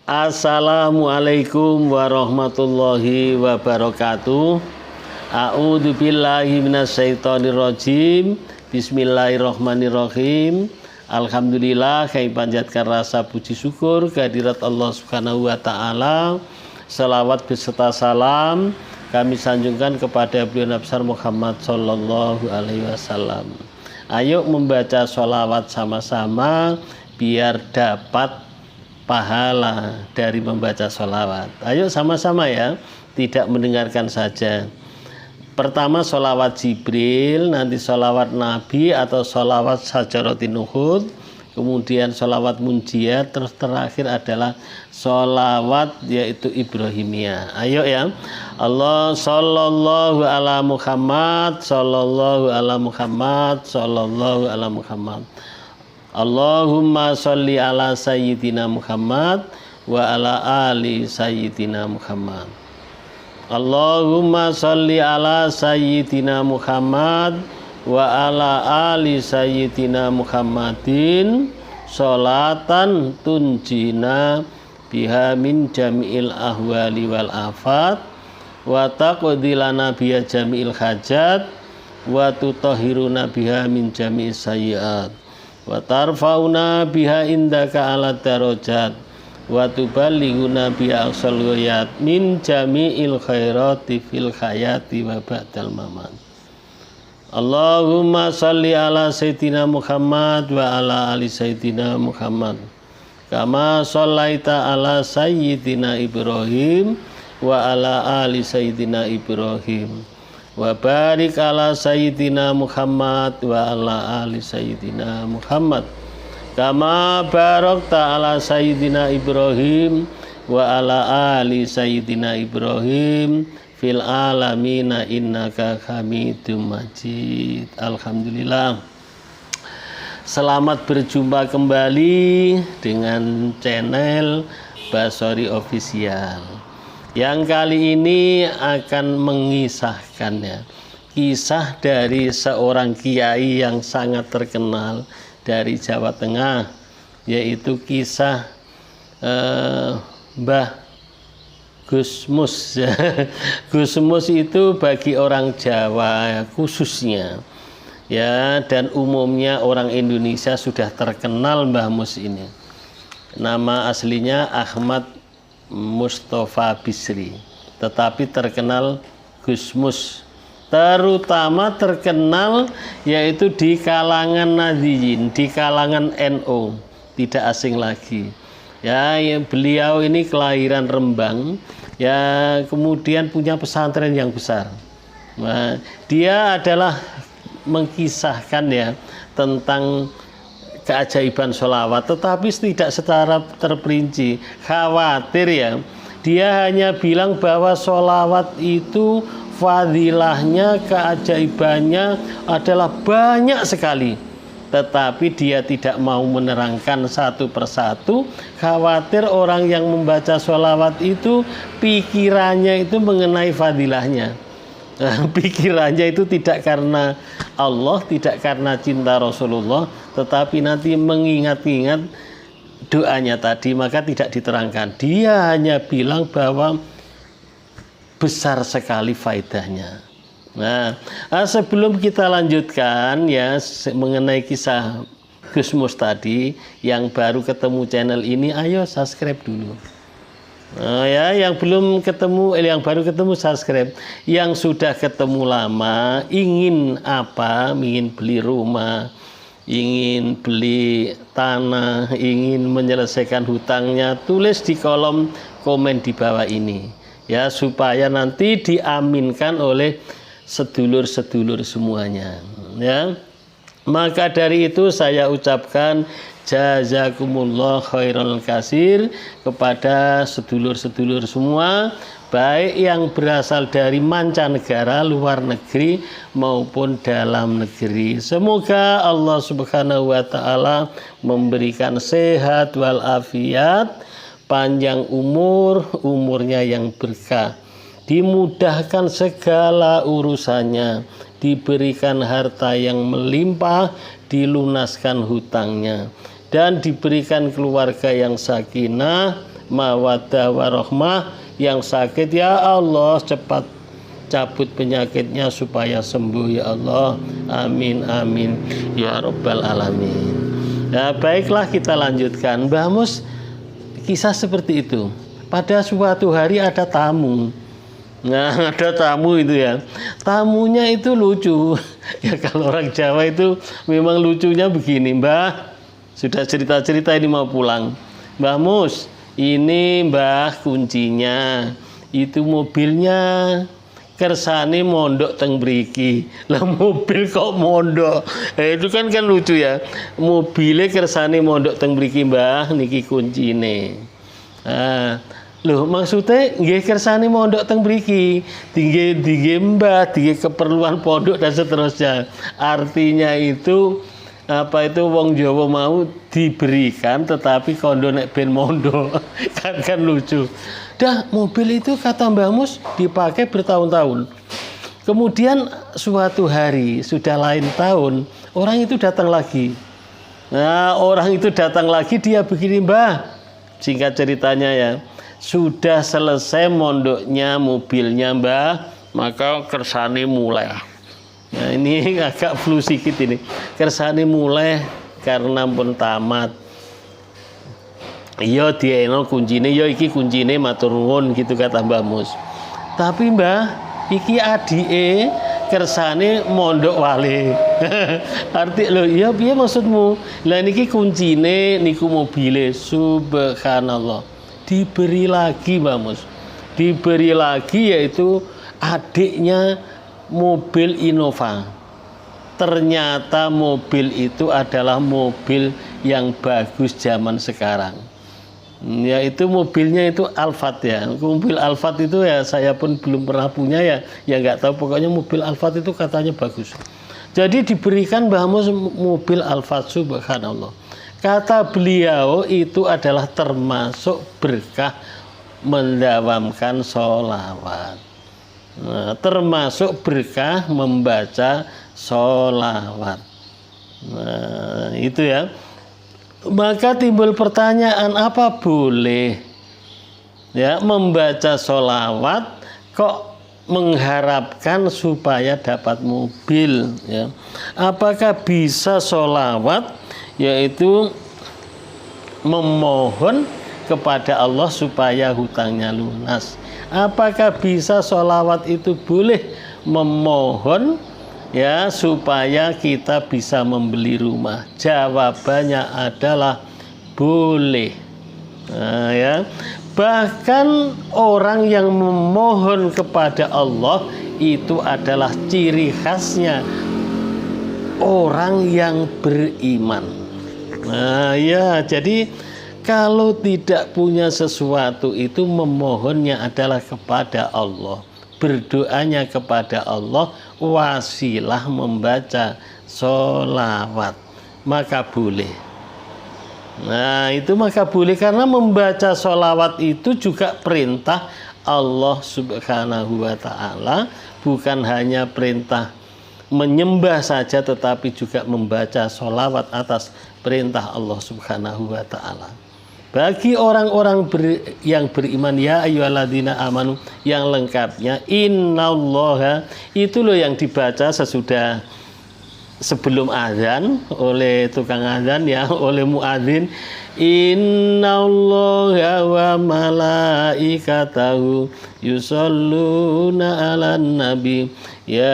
Assalamualaikum warahmatullahi wabarakatuh. A'udzu billahi minasyaitonir rajim. Bismillahirrahmanirrahim. Alhamdulillah, kami panjatkan rasa puji syukur kehadirat Allah Subhanahu wa taala. Salawat beserta salam kami sanjungkan kepada beliau Nabi besar Muhammad sallallahu alaihi wasallam. Ayo membaca sholawat sama-sama biar dapat pahala dari membaca sholawat. Ayo sama-sama ya, tidak mendengarkan saja. Pertama sholawat Jibril, nanti sholawat Nabi atau sholawat Syajaratin Nuhud, kemudian sholawat Munjiat, terus terakhir adalah sholawat yaitu Ibrahimiyah. Ayo ya. Allah sallallahu ala Muhammad, sallallahu ala Muhammad, sallallahu ala Muhammad. Allahumma sholli ala sayyidina Muhammad wa ala ali sayyidina Muhammad. Allahumma sholli ala sayyidina Muhammad wa ala ali sayyidina Muhammadin sholatan tunjina biha min jami'il ahwali wal afat wa taqdilana biha jami'il hajat wa tutahhiruna biha min jami'is sayyi'at wa tarfauna biha indaka ala darajat wa tuballighuna biha aqsal ghayat min jami'il khairati fil hayati wa ba'dal mamat. Allahumma sholli ala sayyidina Muhammad wa ala ali sayyidina Muhammad kama shallaita ala sayyidina Ibrahim wa ala ali sayyidina Ibrahim wa barik ala sayyidina Muhammad wa ala ali sayyidina Muhammad kama barakta ala sayyidina Ibrahim wa ala ali sayyidina Ibrahim fil alamina innaka hamidum majid. Alhamdulillah. Selamat berjumpa kembali dengan channel Basori Official. Yang kali ini akan mengisahkan ya, kisah dari seorang kiai yang sangat terkenal dari Jawa Tengah, yaitu kisah Mbah Gusmus. Gusmus itu bagi orang Jawa khususnya ya, dan umumnya orang Indonesia sudah terkenal Mbah Mus ini. Nama aslinya Ahmad Mustafa Bisri, tetapi terkenal Gusmus. Terutama terkenal yaitu di kalangan Nahdiyin, di kalangan NU, tidak asing lagi. Ya, beliau ini kelahiran Rembang, ya, kemudian punya pesantren yang besar. Nah, dia adalah mengkisahkan ya tentang keajaiban sholawat, tetapi tidak secara terperinci. Khawatir ya, dia hanya bilang bahwa sholawat itu fadilahnya, keajaibannya adalah banyak sekali, tetapi dia tidak mau menerangkan satu persatu. Khawatir orang yang membaca sholawat itu pikirannya itu mengenai fadilahnya. Pikirannya itu tidak karena Allah, tidak karena cinta Rasulullah, tetapi nanti mengingat-ingat doanya tadi, maka tidak diterangkan. Dia hanya bilang bahwa besar sekali faedahnya. Nah, sebelum kita lanjutkan ya mengenai kisah Gusmus tadi, yang baru ketemu channel ini, ayo subscribe dulu. Ya, yang belum ketemu, yang baru ketemu subscribe. Yang sudah ketemu lama, ingin apa? Ingin beli rumah, ingin beli tanah, ingin menyelesaikan hutangnya, tulis di kolom komen di bawah ini ya, supaya nanti diaminkan oleh sedulur-sedulur semuanya ya. Maka dari itu saya ucapkan jazakumullah khairal kasir kepada sedulur-sedulur semua, baik yang berasal dari mancanegara, luar negeri maupun dalam negeri. Semoga Allah Subhanahu wa taala memberikan sehat walafiat, panjang umur, umurnya yang berkah, dimudahkan segala urusannya, diberikan harta yang melimpah, dilunaskan hutangnya, dan diberikan keluarga yang sakinah, mawaddah warahmah. Yang sakit ya Allah cepat cabut penyakitnya supaya sembuh ya Allah, amin amin ya rabbal alamin. Nah, baiklah kita lanjutkan. Mbah Mus, kisah seperti itu. Pada suatu hari ada tamu. Nah, ada tamu itu ya. Tamunya itu lucu. Ya kalau orang Jawa itu memang lucunya begini, Mbah. Sudah cerita-cerita ini mau pulang. Mbah Mus, ini Mbah kuncinya. Itu mobilnya kersane mondok teng mriki. Lah mobil kok mondok. Itu kan lucu ya. Mobilnya kersane mondok teng mriki, Mbah, niki kuncine. Loh maksudnya nggih kersane mondok teng mriki, tinggi Mbah, tinggi keperluan pondok dan seterusnya. Artinya itu apa itu wong Jawa mau diberikan tetapi kondo nek ben mondok. kan lucu. Dah mobil itu kata Mbah Mus dipakai bertahun-tahun. Kemudian suatu hari sudah lain tahun, orang itu datang lagi. Nah, orang itu datang lagi, dia begini, Mbah. Singkat ceritanya ya, sudah selesai mondoknya mobilnya Mbah, maka kersane mulai. Nah, ini agak flu sedikit ini. Kersane mulai karena pun tamat. Iya dieno kuncine, ya iki kuncine matur nuwun gitu kata Mbah Mus. Tapi Mbah, iki adike kersane mondok wale. Arti lho, iya piye maksudmu? Lah niki kuncine niku mobile, subhanallah. Diberi lagi Mbah Mus. Diberi lagi yaitu adiknya mobil Innova. Ternyata mobil itu adalah mobil yang bagus zaman sekarang. Ya itu mobilnya itu Alphard ya. Mobil Alphard itu ya saya pun belum pernah punya ya nggak tahu, pokoknya mobil Alphard itu katanya bagus. Jadi diberikan Mbah Mus mobil Alphard, subhanallah. Kata beliau itu adalah termasuk berkah mendawamkan sholawat. Nah, termasuk berkah membaca sholawat. Nah, itu ya. Maka timbul pertanyaan, apa boleh ya membaca sholawat kok mengharapkan supaya dapat mobil ya? Apakah bisa sholawat yaitu memohon kepada Allah supaya hutangnya lunas? Apakah bisa sholawat itu boleh memohon ya supaya kita bisa membeli rumah? Jawabannya adalah boleh. Nah, ya. Bahkan orang yang memohon kepada Allah itu adalah ciri khasnya orang yang beriman. Nah, ya, jadi kalau tidak punya sesuatu itu memohonnya adalah kepada Allah. Berdoanya kepada Allah, wasilah membaca sholawat, maka boleh. Nah itu maka boleh, karena membaca sholawat itu juga perintah Allah subhanahu wa ta'ala. Bukan hanya perintah menyembah saja, tetapi juga membaca sholawat atas perintah Allah subhanahu wa ta'ala. Bagi orang-orang yang beriman, ya ayyuhalladzina amanu, yang lengkapnya innallaha, itu loh yang dibaca sesudah sebelum azan oleh tukang azan ya, oleh muadzin. Innallaha wa malaikatahu yusholluna 'alan nabi ya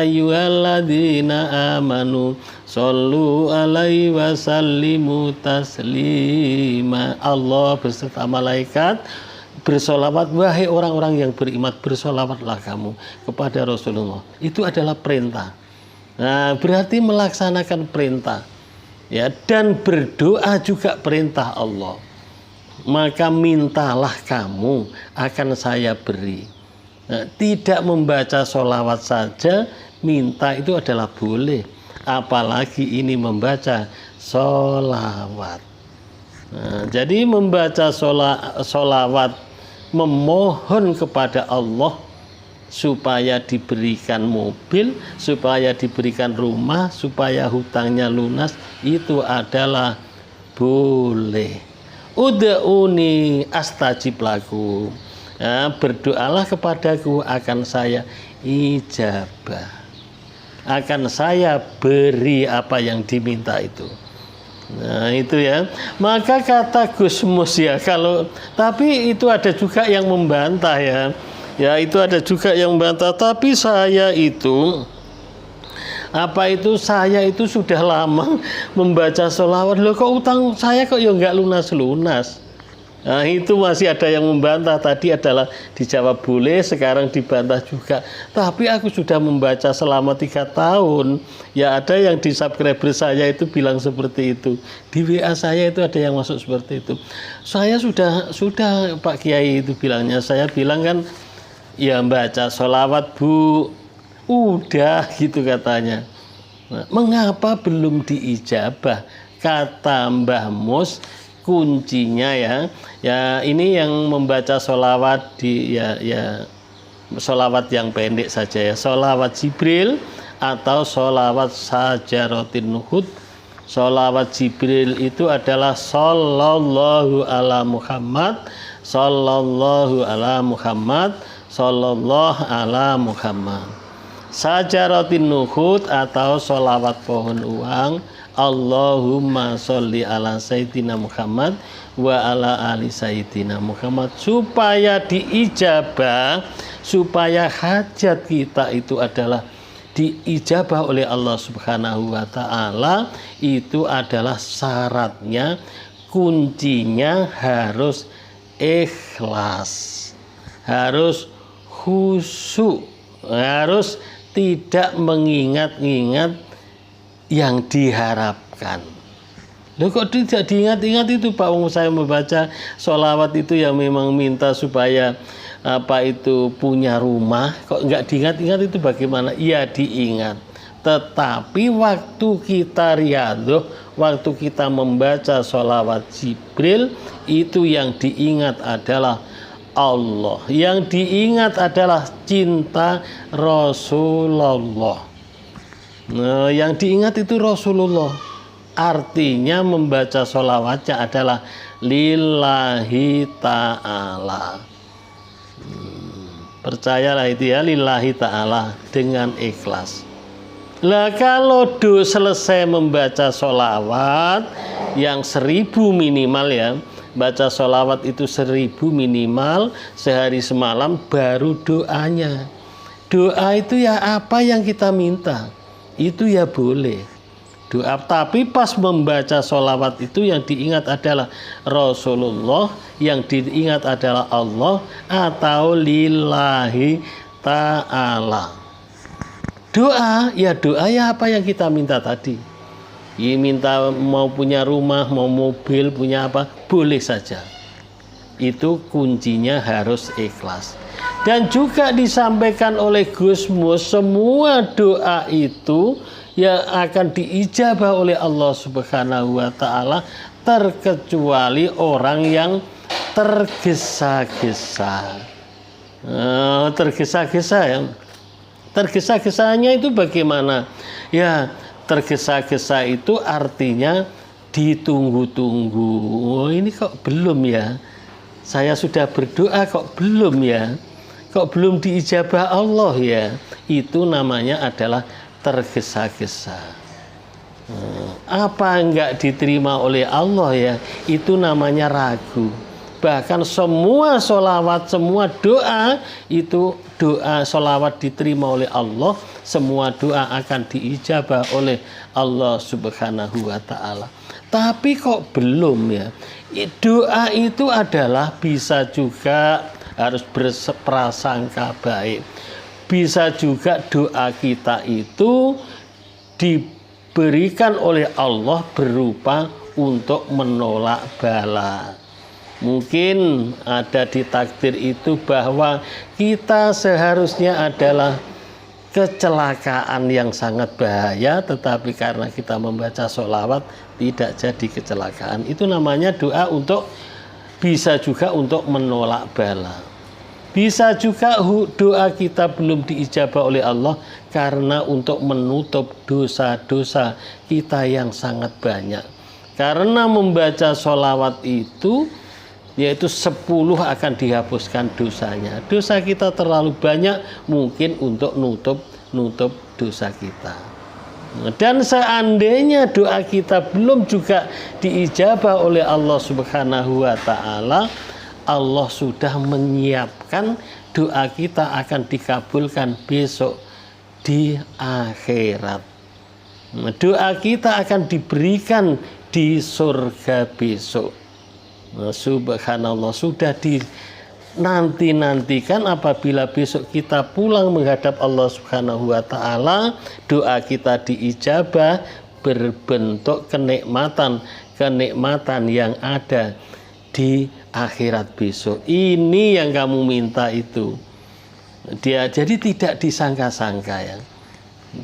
ayyuhalladzina amanu shollu alaihi wa sallimu taslima. Allah beserta malaikat bersolawat, wahai orang-orang yang beriman, bersolawatlah kamu kepada Rasulullah. Itu adalah perintah. Nah, berarti melaksanakan perintah ya, dan berdoa juga perintah Allah. Maka mintalah kamu akan saya beri. Nah, tidak membaca sholawat saja minta itu adalah boleh, apalagi ini membaca sholawat. Nah, jadi membaca sholawat memohon kepada Allah supaya diberikan mobil, supaya diberikan rumah, supaya hutangnya lunas, itu adalah boleh. ud'uni astajib lakum. Berdoalah kepadaku, akan saya ijabah, akan saya beri apa yang diminta itu. Nah itu ya. Maka kata Gus Mus ya, kalau tapi itu ada juga yang membantah ya. Ya itu ada juga yang membantah. Tapi saya itu saya itu sudah lama membaca sholawat. Loh kok utang saya kok ya nggak lunas-lunas. Nah itu masih ada yang membantah. Tadi adalah dijawab boleh, sekarang dibantah juga. Tapi aku sudah membaca selama 3 tahun. Ya ada yang di subscriber saya itu bilang seperti itu. Di WA saya itu ada yang masuk seperti itu. Saya sudah Pak Kiai itu bilangnya. Saya bilang kan, ya baca sholawat Bu. Udah gitu katanya. Nah, mengapa belum diijabah? Kata Mbah Mus, kuncinya ya ini yang membaca sholawat sholawat yang pendek saja ya, sholawat Jibril atau sholawat Sajaratin Nuhud. Sholawat Jibril itu adalah sallallahu ala Muhammad, sallallahu ala Muhammad, sallallahu ala Muhammad. Sajaratin Nuhud atau sholawat pohon uang, Allahumma sholli ala Sayyidina Muhammad wa ala ali Sayyidina Muhammad, supaya diijabah, supaya hajat kita itu adalah diijabah oleh Allah Subhanahu wa Ta'ala. Itu adalah syaratnya, kuncinya harus ikhlas, harus khusyuk, harus tidak mengingat-ingat yang diharapkan. Loh kok tidak diingat-ingat itu Pak? Saya membaca sholawat itu ya memang minta supaya punya rumah. Kok nggak diingat-ingat itu bagaimana? Ya diingat. Tetapi waktu kita riyadhah, waktu kita membaca sholawat Jibril, itu yang diingat adalah Allah. Yang diingat adalah cinta Rasulullah. Nah, yang diingat itu Rasulullah. Artinya membaca sholawatnya adalah lillahi ta'ala. Percayalah itu ya, lillahi ta'ala, dengan ikhlas. Lah kalau selesai membaca sholawat yang 1000 minimal ya, baca sholawat itu 1000 minimal sehari semalam, baru doanya. Doa itu ya apa yang kita minta, itu ya boleh doa. Tapi pas membaca sholawat itu yang diingat adalah Rasulullah, yang diingat adalah Allah atau lillahi ta'ala. Doa ya apa yang kita minta tadi. Ya, minta mau punya rumah, mau mobil, punya apa, boleh saja. Itu kuncinya harus ikhlas. Dan juga disampaikan oleh Gus Mus, semua doa itu yang akan diijabah oleh Allah Subhanahu wa Ta'ala, terkecuali orang yang tergesa-gesa. Tergesa-gesa ya. Tergesa-gesanya itu bagaimana? Ya, tergesa-gesa itu artinya ditunggu-tunggu. Oh, ini kok belum ya? Saya sudah berdoa kok belum ya? Kok belum diijabah Allah ya? Itu namanya adalah tergesa-gesa. Apa enggak diterima oleh Allah ya? Itu namanya ragu. Bahkan semua sholawat, semua doa itu doa sholawat diterima oleh Allah, semua doa akan diijabah oleh Allah Subhanahu wa Ta'ala. Tapi kok belum ya? Doa itu adalah bisa juga harus berprasangka baik. Bisa juga doa kita itu diberikan oleh Allah berupa untuk menolak bala. Mungkin ada di takdir itu bahwa kita seharusnya adalah kecelakaan yang sangat bahaya, tetapi karena kita membaca sholawat tidak jadi kecelakaan. Itu namanya doa untuk, bisa juga untuk menolak bala. Bisa juga doa kita belum diijabah oleh Allah karena untuk menutup dosa-dosa kita yang sangat banyak. Karena membaca sholawat itu yaitu 10 akan dihapuskan dosanya. Dosa kita terlalu banyak mungkin untuk nutup dosa kita. Dan seandainya doa kita belum juga diijabah oleh Allah Subhanahu wa taala, Allah sudah menyiapkan doa kita akan dikabulkan besok di akhirat. Doa kita akan diberikan di surga besok. Subhanallah, sudah dinanti-nantikan apabila besok kita pulang menghadap Allah Subhanahu wa taala, doa kita diijabah berbentuk kenikmatan yang ada di akhirat besok. Ini yang kamu minta itu. Jadi tidak disangka-sangka ya.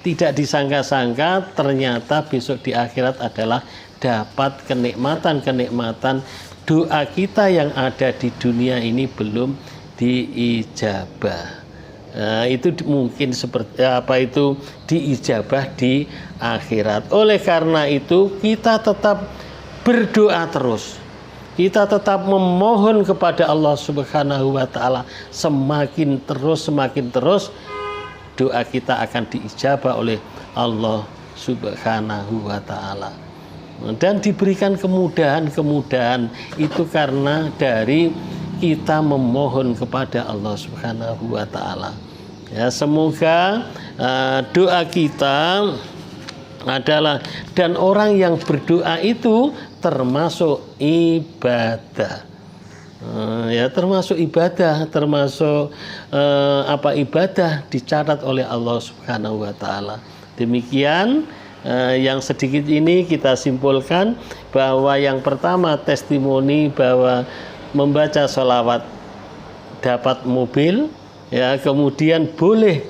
Tidak disangka-sangka ternyata besok di akhirat adalah dapat kenikmatan doa kita yang ada di dunia ini belum diijabah. Nah, itu mungkin seperti apa itu diijabah di akhirat. Oleh karena itu kita tetap berdoa terus. Kita tetap memohon kepada Allah Subhanahu wa taala, semakin terus doa kita akan diijabah oleh Allah Subhanahu wa taala. Dan diberikan kemudahan itu karena dari kita memohon kepada Allah Subhanahu wa taala. Ya, semoga doa kita adalah, dan orang yang berdoa itu termasuk ibadah. Ya, termasuk ibadah, ibadah dicatat oleh Allah Subhanahu wa taala. Demikian yang sedikit ini kita simpulkan bahwa yang pertama testimoni bahwa membaca sholawat dapat mobil, ya, kemudian boleh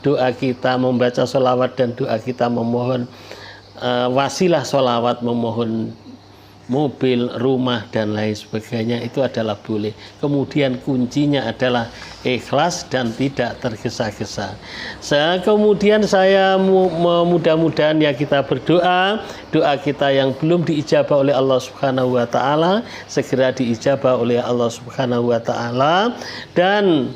doa kita membaca sholawat dan doa kita memohon wasilah sholawat, memohon mobil, rumah dan lain sebagainya, itu adalah boleh. Kemudian kuncinya adalah ikhlas dan tidak tergesa-gesa. Kemudian saya mudah-mudahan ya kita berdoa, doa kita yang belum diijabah oleh Allah Subhanahu wa taala segera diijabah oleh Allah Subhanahu wa taala. Dan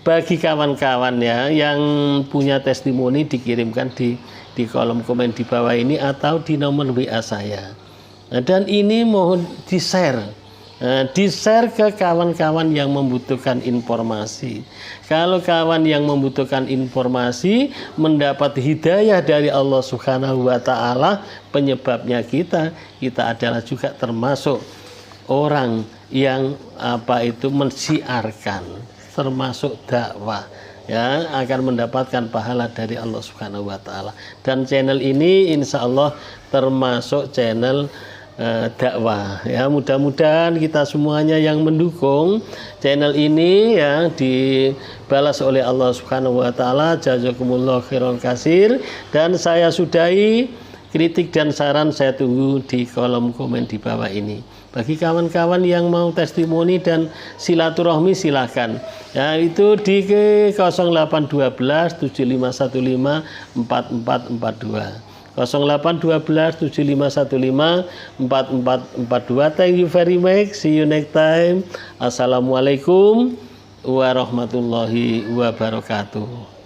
bagi kawan-kawan ya yang punya testimoni dikirimkan di kolom komen di bawah ini atau di nomor WA saya. Dan ini mohon di-share ke kawan-kawan yang membutuhkan informasi. Kalau kawan yang membutuhkan informasi mendapat hidayah dari Allah Subhanahu wa taala, penyebabnya kita adalah juga termasuk orang yang mensiarkan, termasuk dakwah, ya, akan mendapatkan pahala dari Allah Subhanahu wa taala. Dan channel ini insya Allah termasuk channel dakwah, ya. Mudah-mudahan kita semuanya yang mendukung channel ini ya dibalas oleh Allah Subhanahu wa taala. Jazakumullah khairan katsir. Dan saya sudahi, kritik dan saran saya tunggu di kolom komen di bawah ini. Bagi kawan-kawan yang mau testimoni dan silaturahmi silahkan, ya, itu di 0812 7515 4442 0812 7515 4442. Thank you very much. See you next time. Assalamualaikum warahmatullahi wabarakatuh.